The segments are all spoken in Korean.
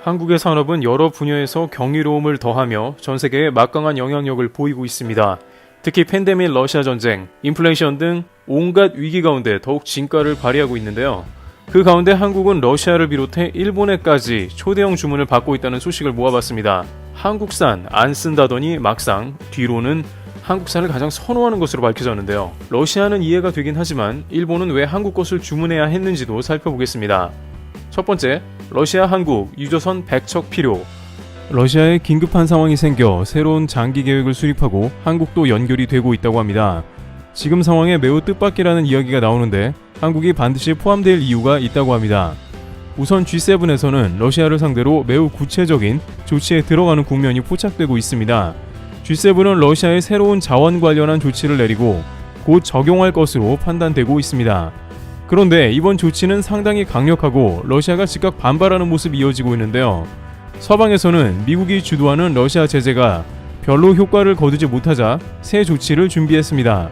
한국의 산업은 여러 분야에서 경이로움을 더하며 전 세계에 막강한 영향력을 보이고 있습니다. 특히 팬데믹, 러시아 전쟁, 인플레이션 등 온갖 위기 가운데 더욱 진가를 발휘하고 있는데요. 그 가운데 한국은 러시아를 비롯해 일본에까지 초대형 주문을 받고 있다는 소식을 모아봤습니다. 한국산 안 쓴다더니 막상 뒤로는 한국산을 가장 선호하는 것으로 밝혀졌는데요. 러시아는 이해가 되긴 하지만 일본은 왜 한국 것을 주문해야 했는지도 살펴보겠습니다. 첫 번째, 러시아 한국 유조선 100척 필요. 러시아에 긴급한 상황이 생겨 새로운 장기 계획을 수립하고 한국도 연결이 되고 있다고 합니다. 지금 상황에 매우 뜻밖이라는 이야기가 나오는데 한국이 반드시 포함될 이유가 있다고 합니다. 우선 G7에서는 러시아를 상대로 매우 구체적인 조치에 들어가는 국면이 포착되고 있습니다. G7은 러시아의 새로운 자원 관련한 조치를 내리고 곧 적용할 것으로 판단되고 있습니다. 그런데 이번 조치는 상당히 강력하고 러시아가 즉각 반발하는 모습이 이어지고 있는데요. 서방에서는 미국이 주도하는 러시아 제재가 별로 효과를 거두지 못하자 새 조치를 준비했습니다.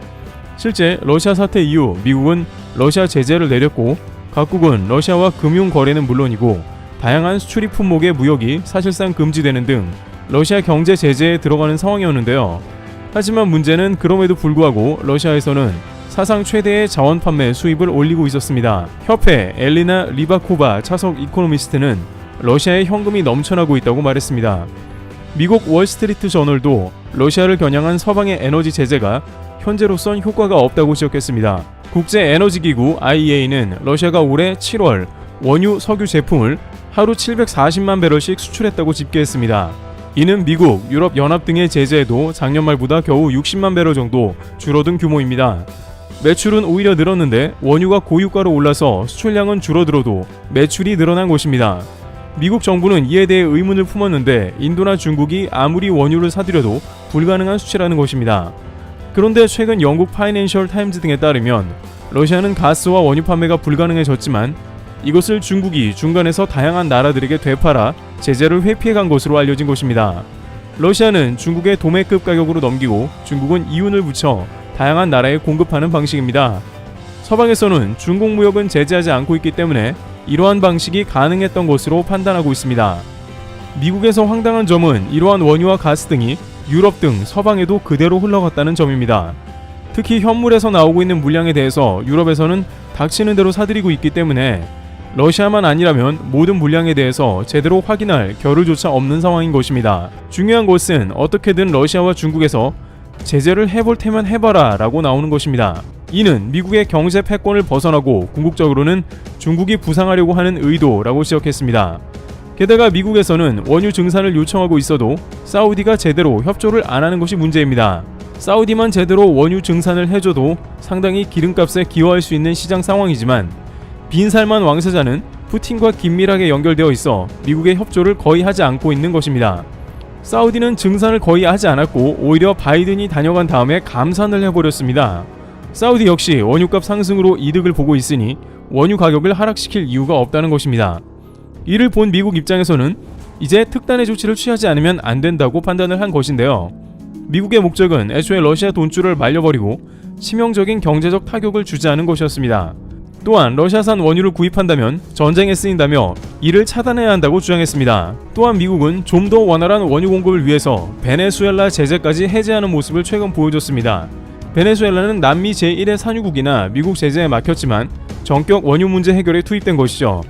실제 러시아 사태 이후 미국은 러시아 제재를 내렸고 각국은 러시아와 금융 거래는 물론이고 다양한 수출입 품목의 무역이 사실상 금지되는 등 러시아 경제 제재에 들어가는 상황이었는데요. 하지만 문제는 그럼에도 불구하고 러시아에서는 사상 최대의 자원 판매 수입을 올리고 있었습니다. 협회 엘리나 리바코바 차석 이코노미스트는 러시아에 현금이 넘쳐나고 있다고 말했습니다. 미국 월스트리트 저널도 러시아를 겨냥한 서방의 에너지 제재가 현재로선 효과가 없다고 지적했습니다. 국제에너지기구 IEA는 러시아가 올해 7월 원유, 석유 제품을 하루 740만 배럴씩 수출했다고 집계했습니다. 이는 미국, 유럽연합 등의 제재에도 작년 말보다 겨우 60만 배럴 정도 줄어든 규모입니다. 매출은 오히려 늘었는데 원유가 고유가로 올라서 수출량은 줄어들어도 매출이 늘어난 것입니다. 미국 정부는 이에 대해 의문을 품었는데 인도나 중국이 아무리 원유를 사들여도 불가능한 수치라는 것입니다. 그런데 최근 영국 파이낸셜 타임즈 등에 따르면 러시아는 가스와 원유 판매가 불가능해졌지만 이것을 중국이 중간에서 다양한 나라들에게 되팔아 제재를 회피해간 것으로 알려진 것입니다. 러시아는 중국의 도매급 가격으로 넘기고 중국은 이윤을 붙여 다양한 나라에 공급하는 방식입니다. 서방에서는 중국 무역은 제재하지 않고 있기 때문에 이러한 방식이 가능했던 것으로 판단하고 있습니다. 미국에서 황당한 점은 이러한 원유와 가스 등이 유럽 등 서방에도 그대로 흘러갔다는 점입니다. 특히 현물에서 나오고 있는 물량에 대해서 유럽에서는 닥치는 대로 사들이고 있기 때문에 러시아만 아니라면 모든 물량에 대해서 제대로 확인할 겨를조차 없는 상황인 것입니다. 중요한 것은 어떻게든 러시아와 중국에서 제재를 해볼 테면 해봐라 라고 나오는 것입니다. 이는 미국의 경제 패권을 벗어나고 궁극적으로는 중국이 부상하려고 하는 의도라고 지적했습니다. 게다가 미국에서는 원유 증산을 요청하고 있어도 사우디가 제대로 협조를 안 하는 것이 문제입니다. 사우디만 제대로 원유 증산을 해줘도 상당히 기름값에 기여할 수 있는 시장 상황이지만 빈살만 왕세자는 푸틴과 긴밀하게 연결되어 있어 미국의 협조를 거의 하지 않고 있는 것입니다. 사우디는 증산을 거의 하지 않았고 오히려 바이든이 다녀간 다음에 감산을 해버렸습니다. 사우디 역시 원유값 상승으로 이득을 보고 있으니 원유 가격을 하락시킬 이유가 없다는 것입니다. 이를 본 미국 입장에서는 이제 특단의 조치를 취하지 않으면 안 된다고 판단을 한 것인데요. 미국의 목적은 애초에 러시아 돈줄을 말려버리고 치명적인 경제적 타격을 주지 않은 것이었습니다. 또한 러시아산 원유를 구입한다면 전쟁에 쓰인다며 이를 차단해야 한다고 주장했습니다. 또한 미국은 좀 더 원활한 원유 공급을 위해서 베네수엘라 제재까지 해제하는 모습을 최근 보여줬습니다. 베네수엘라는 남미 제1의 산유국이나 미국 제재에 막혔지만 전격 원유 문제 해결에 투입된 것이죠.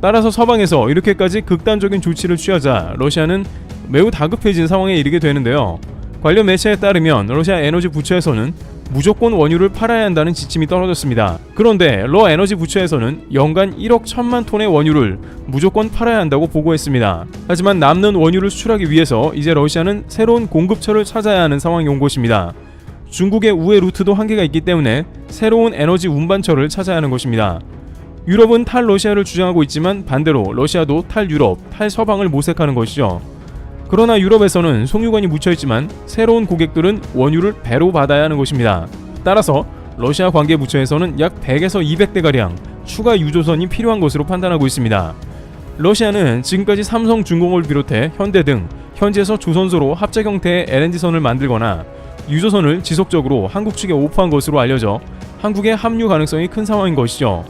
따라서 서방에서 이렇게까지 극단적인 조치를 취하자 러시아는 매우 다급해진 상황에 이르게 되는데요. 관련 매체에 따르면 러시아 에너지 부처에서는 무조건 원유를 팔아야 한다는 지침이 떨어졌습니다. 그런데 러 에너지 부처에서는 연간 1억 1천만 톤의 원유를 무조건 팔아야 한다고 보고했습니다. 하지만 남는 원유를 수출하기 위해서 이제 러시아는 새로운 공급처를 찾아야 하는 상황이 온 것입니다. 중국의 우회 루트도 한계가 있기 때문에 새로운 에너지 운반처를 찾아야 하는 것입니다. 유럽은 탈러시아를 주장하고 있지만 반대로 러시아도 탈유럽, 탈서방을 모색하는 것이죠. 그러나 유럽에서는 송유관이 묻혀있지만 새로운 고객들은 원유를 배로 받아야 하는 것입니다. 따라서 러시아 관계부처에서는 약 100에서 200대가량 추가 유조선이 필요한 것으로 판단하고 있습니다. 러시아는 지금까지 삼성중공업을 비롯해 현대 등 현지에서 조선소로 합작 형태의 LNG선을 만들거나 유조선을 지속적으로 한국 측에 오프한 것으로 알려져 한국의 합류 가능성이 큰 상황인 것이죠.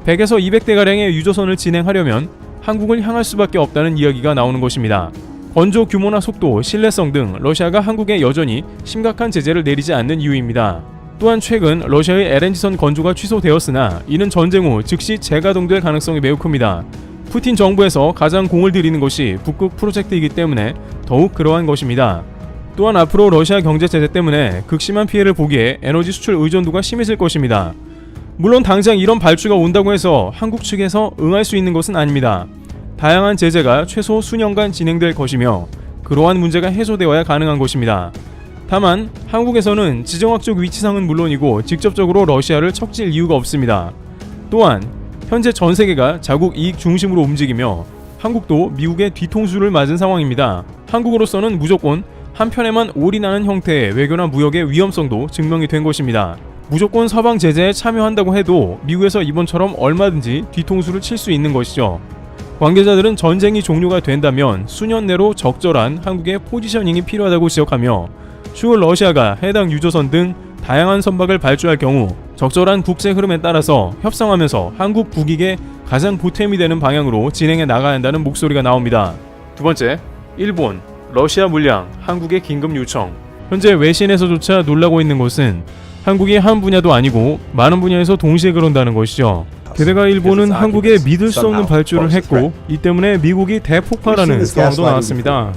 100에서 200대가량의 유조선을 진행하려면 한국을 향할 수밖에 없다는 이야기가 나오는 것입니다. 건조 규모나 속도, 신뢰성 등 러시아가 한국에 여전히 심각한 제재를 내리지 않는 이유입니다. 또한 최근 러시아의 LNG선 건조가 취소되었으나 이는 전쟁 후 즉시 재가동될 가능성이 매우 큽니다. 푸틴 정부에서 가장 공을 들이는 것이 북극 프로젝트이기 때문에 더욱 그러한 것입니다. 또한 앞으로 러시아 경제 제재 때문에 극심한 피해를 보기에 에너지 수출 의존도가 심해질 것입니다. 물론 당장 이런 발주가 온다고 해서 한국 측에서 응할 수 있는 것은 아닙니다. 다양한 제재가 최소 수년간 진행될 것이며 그러한 문제가 해소되어야 가능한 것입니다. 다만 한국에서는 지정학적 위치상은 물론이고 직접적으로 러시아를 척질 이유가 없습니다. 또한 현재 전 세계가 자국 이익 중심으로 움직이며 한국도 미국의 뒤통수를 맞은 상황입니다. 한국으로서는 무조건 한편에만 올인하는 형태의 외교나 무역의 위험성도 증명이 된 것입니다. 무조건 서방 제재에 참여한다고 해도 미국에서 이번처럼 얼마든지 뒤통수를 칠 수 있는 것이죠. 관계자들은 전쟁이 종료가 된다면 수년 내로 적절한 한국의 포지셔닝이 필요하다고 지적하며 추후 러시아가 해당 유조선 등 다양한 선박을 발주할 경우 적절한 국제 흐름에 따라서 협상하면서 한국 국익에 가장 보탬이 되는 방향으로 진행해 나가야 한다는 목소리가 나옵니다. 두 번째, 일본, 러시아 물량, 한국의 긴급 요청. 현재 외신에서조차 놀라고 있는 것은 한국이 한 분야도 아니고 많은 분야에서 동시에 그런다는 것이죠. 게다가 일본은 한국에 믿을 수 없는 발주를 했고 이 때문에 미국이 대폭발하는 상황도 나왔습니다.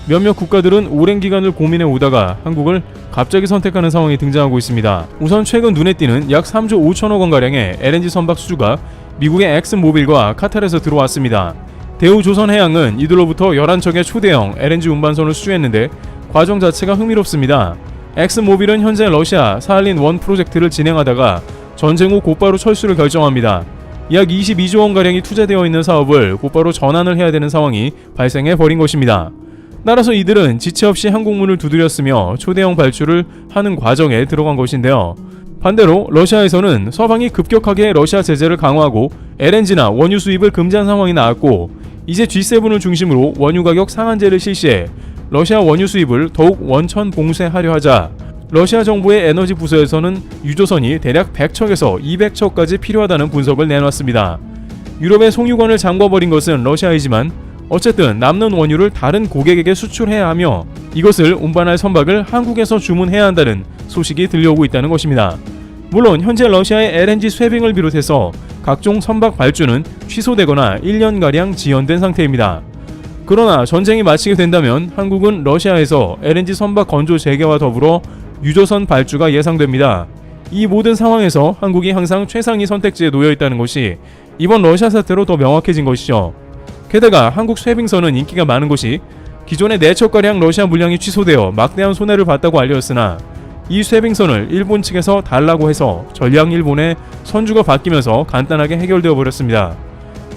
몇몇 국가들은 오랜 기간을 고민해 오다가 한국을 갑자기 선택하는 상황이 등장하고 있습니다. 우선 최근 눈에 띄는 약 3조 5천억 원가량의 LNG 선박 수주가 미국의 엑슨모빌과 카탈에서 들어왔습니다. 대우조선해양은 이들로부터 11척의 초대형 LNG 운반선을 수주했는데 과정 자체가 흥미롭습니다. 엑슨모빌은 현재 러시아 사할린-1 프로젝트를 진행하다가 전쟁 후 곧바로 철수를 결정합니다. 약 22조 원가량이 투자되어 있는 사업을 곧바로 전환을 해야 되는 상황이 발생해 버린 것입니다. 따라서 이들은 지체 없이 항공문을 두드렸으며 초대형 발주를 하는 과정에 들어간 것인데요. 반대로 러시아에서는 서방이 급격하게 러시아 제재를 강화하고 LNG나 원유 수입을 금지한 상황이 나왔고 이제 G7을 중심으로 원유 가격 상한제를 실시해 러시아 원유 수입을 더욱 원천 봉쇄하려 하자 러시아 정부의 에너지 부서에서는 유조선이 대략 100척에서 200척까지 필요하다는 분석을 내놨습니다. 유럽의 송유관을 잠궈버린 것은 러시아이지만 어쨌든 남는 원유를 다른 고객에게 수출해야 하며 이것을 운반할 선박을 한국에서 주문해야 한다는 소식이 들려오고 있다는 것입니다. 물론 현재 러시아의 LNG 쇠빙을 비롯해서 각종 선박 발주는 취소되거나 1년가량 지연된 상태입니다. 그러나 전쟁이 마치게 된다면 한국은 러시아에서 LNG 선박 건조 재개와 더불어 유조선 발주가 예상됩니다. 이 모든 상황에서 한국이 항상 최상위 선택지에 놓여 있다는 것이 이번 러시아 사태로 더 명확해진 것이죠. 게다가 한국 쇠빙선은 인기가 많은 곳이 기존의 4척가량 러시아 물량이 취소되어 막대한 손해를 봤다고 알려졌으나 이 쇠빙선을 일본 측에서 달라고 해서 전량 일본의 선주가 바뀌면서 간단하게 해결되어 버렸습니다.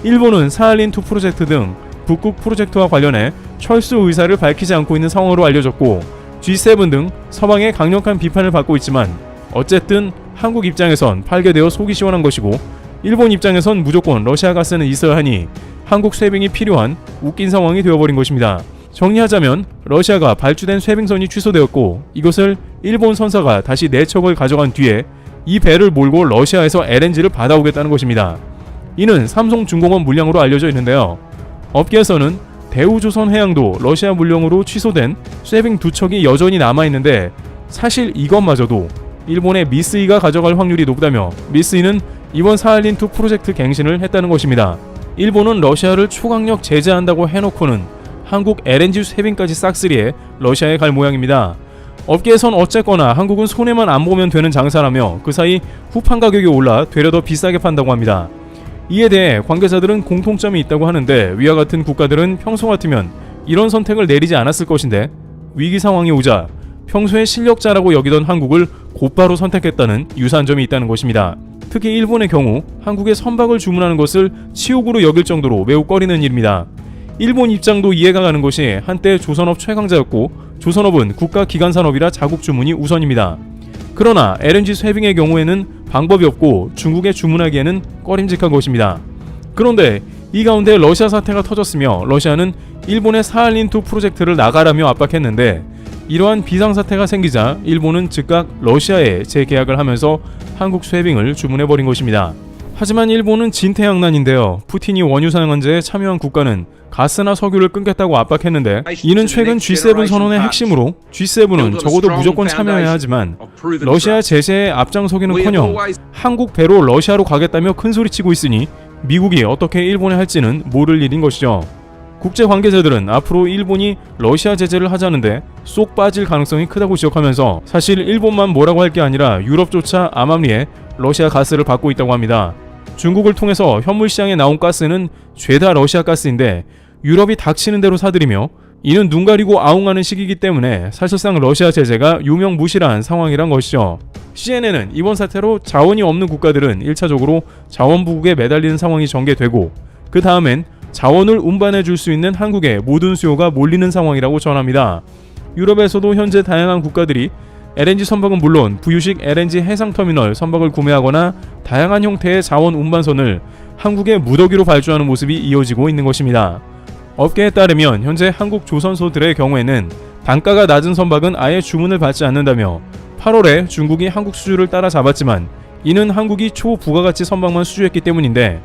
일본은 사할린2 프로젝트 등 북극 프로젝트와 관련해 철수 의사를 밝히지 않고 있는 상황으로 알려졌고 G7 등 서방의 강력한 비판을 받고 있지만 어쨌든 한국 입장에선 팔게 되어 속이 시원한 것이고 일본 입장에선 무조건 러시아 가스는 있어야 하니 한국 쇠빙이 필요한 웃긴 상황이 되어버린 것입니다. 정리하자면 러시아가 발주된 쇠빙선이 취소되었고 이것을 일본 선사가 다시 4척을 가져간 뒤에 이 배를 몰고 러시아에서 LNG를 받아오겠다는 것입니다. 이는 삼성중공업 물량으로 알려져 있는데요. 업계에서는 대우조선해양도 러시아 물량으로 취소된 쇠빙 2척이 여전히 남아있는데 사실 이것마저도 일본의 미쓰이가 가져갈 확률이 높다며 미쓰이는 이번 사할린2 프로젝트 갱신을 했다는 것입니다. 일본은 러시아를 초강력 제재한다고 해놓고는 한국 LNG 쇠빙까지 싹쓸이해 러시아에 갈 모양입니다. 업계에선 어쨌거나 한국은 손해만 안 보면 되는 장사라며 그 사이 후판 가격이 올라 되려 더 비싸게 판다고 합니다. 이에 대해 관계자들은 공통점이 있다고 하는데 위와 같은 국가들은 평소 같으면 이런 선택을 내리지 않았을 것인데 위기 상황이 오자 평소에 실력자라고 여기던 한국을 곧바로 선택했다는 유사한 점이 있다는 것입니다. 특히 일본의 경우 한국의 선박을 주문하는 것을 치욕으로 여길 정도로 매우 꺼리는 일입니다. 일본 입장도 이해가 가는 것이 한때 조선업 최강자였고 조선업은 국가기관산업이라 자국 주문이 우선입니다. 그러나 LNG 쇠빙의 경우에는 방법이 없고 중국에 주문하기에는 꺼림직한 것입니다. 그런데 이 가운데 러시아 사태가 터졌으며 러시아는 일본의 사할린2 프로젝트를 나가라며 압박했는데 이러한 비상사태가 생기자 일본은 즉각 러시아에 재계약을 하면서 한국 쇠빙을 주문해버린 것입니다. 하지만 일본은 진퇴양난인데요. 푸틴이 원유 사용한제에 참여한 국가는 가스나 석유를 끊겠다고 압박했는데 이는 최근 G7 선언의 핵심으로 G7은 적어도 무조건 참여해야 하지만 러시아 제재에 앞장서기는커녕 한국 배로 러시아로 가겠다며 큰소리치고 있으니 미국이 어떻게 일본에 할지는 모를 일인 것이죠. 국제 관계자들은 앞으로 일본이 러시아 제재를 하자는데 쏙 빠질 가능성이 크다고 지적하면서 사실 일본만 뭐라고 할 게 아니라 유럽조차 암암리에 러시아 가스를 받고 있다고 합니다. 중국을 통해서 현물 시장에 나온 가스는 죄다 러시아 가스인데 유럽이 닥치는 대로 사들이며 이는 눈 가리고 아웅하는 시기이기 때문에 사실상 러시아 제재가 유명무실한 상황이란 것이죠. CNN은 이번 사태로 자원이 없는 국가들은 1차적으로 자원 부국에 매달리는 상황이 전개되고 그 다음엔 자원을 운반해 줄 수 있는 한국의 모든 수요가 몰리는 상황이라고 전합니다. 유럽에서도 현재 다양한 국가들이 LNG 선박은 물론 부유식 LNG 해상터미널 선박을 구매하거나 다양한 형태의 자원 운반선을 한국의 무더기로 발주하는 모습이 이어지고 있는 것입니다. 업계에 따르면 현재 한국 조선소들의 경우에는 단가가 낮은 선박은 아예 주문을 받지 않는다며 8월에 중국이 한국 수주를 따라잡았지만 이는 한국이 초부가가치 선박만 수주했기 때문인데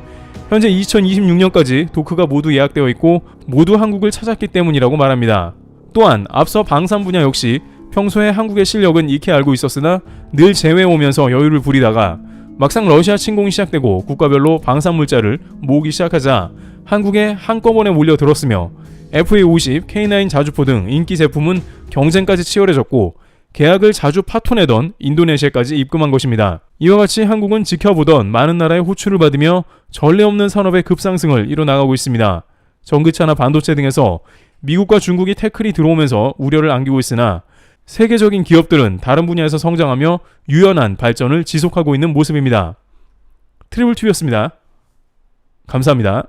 현재 2026년까지 도크가 모두 예약되어 있고 모두 한국을 찾았기 때문이라고 말합니다. 또한 앞서 방산 분야 역시 평소에 한국의 실력은 익히 알고 있었으나 늘 제외 오면서 여유를 부리다가 막상 러시아 침공이 시작되고 국가별로 방산물자를 모으기 시작하자 한국에 한꺼번에 몰려들었으며 FA50, K9 자주포 등 인기 제품은 경쟁까지 치열해졌고 계약을 자주 파토내던 인도네시아까지 입금한 것입니다. 이와 같이 한국은 지켜보던 많은 나라의 호출을 받으며 전례 없는 산업의 급상승을 이뤄나가고 있습니다. 전기차나 반도체 등에서 미국과 중국이 태클이 들어오면서 우려를 안기고 있으나 세계적인 기업들은 다른 분야에서 성장하며 유연한 발전을 지속하고 있는 모습입니다. 트리블TV였습니다. 감사합니다.